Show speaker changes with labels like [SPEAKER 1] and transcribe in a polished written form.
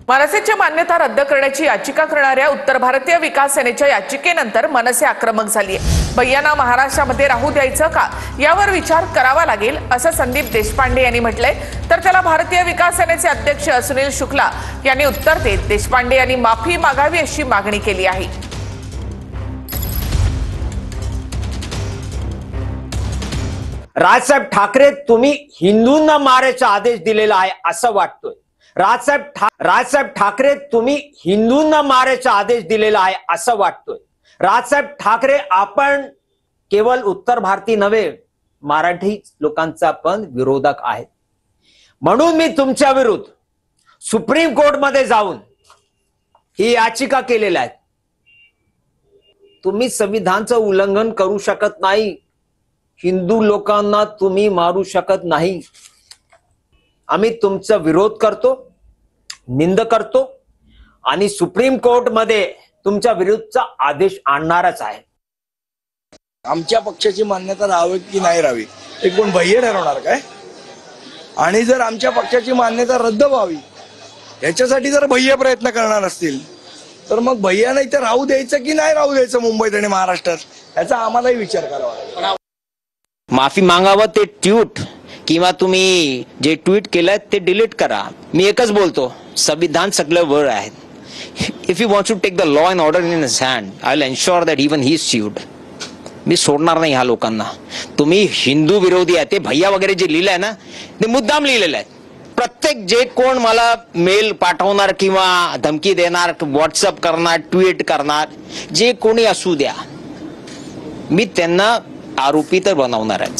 [SPEAKER 1] मनसेची मान्यता रद्द करण्याची याचिका करणाऱ्या उत्तर भारतीय विकास सेनेच्या याचिकेनंतर मनसे आक्रमक झाली आहे। भैयांना महाराष्ट्रामध्ये राहू द्यायचं का यावर विचार करावा लागेल असं संदीप देशपांडे यांनी म्हटलंय। तर त्याला भारतीय विकास सेनेचे अध्यक्ष सुनील शुक्ला यांनी उत्तर देत देशपांडे यांनी माफी मागावी अशी मागणी केली आहे।
[SPEAKER 2] राजसाहेब ठाकरे, तुम्ही हिंदूंना मारायचा आदेश दिलेला आहे असं वाटतोय। राजसाहेब ठाकरे, तुम्ही हिंदूंना मारायचा आदेश दिलेला आहे असं वाटतोय। राजसाहेब ठाकरे, आपण केवळ उत्तर भारतीय नव्हे, मराठी लोकांचा पण विरोधक आहे। म्हणून मी तुमच्या विरुद्ध सुप्रीम कोर्ट मध्ये जाऊन ही याचिका केलेली आहे। तुम्ही संविधानाचं उल्लंघन करू शकत नाही, हिंदू लोकांना तुम्ही मारू शकत नाही। आम्ही तुमचा विरोध करतो, निंद करतो आणि सुप्रीम कोर्ट मध्ये तुमच्या विरुद्धचा आदेश आणणारच आहे।
[SPEAKER 3] आमच्या पक्षाची मान्यता राहावी की नाही राहावी हे कोण भैया ठरवणार काय? आणि जर आमच्या पक्षाची मान्यता रद्द व्हावी याच्यासाठी जर भैया प्रयत्न करणार असतील तर मग भैयाने इथे राहू द्यायचं की नाही राहू द्यायचं मुंबईत आणि महाराष्ट्रात याचा आम्हालाही विचार करावा लागेल।
[SPEAKER 4] माफी मागावं ते ट्वीट किंवा तुम्ही जे ट्वीट केलं ते डिलीट करा। मी एकच बोलतो, संविधान सगळं वर आहे। If you want to take the law and order in his hand, I will ensure that even he is sued. मी सोडणार नाही ह्या लोकांना। तुम्ही हिंदू विरोधी आहे ते भैया वगैरे जे लिहिलंय ना ते मुद्दाम लिहिलेलं आहे। प्रत्येक जे कोण मला मेल पाठवणार किंवा धमकी देणार, व्हॉट्सअप करणार, ट्विट करणार, जे कोणी असू द्या, मी त्यांना आरोपी तर बनवणार आहे।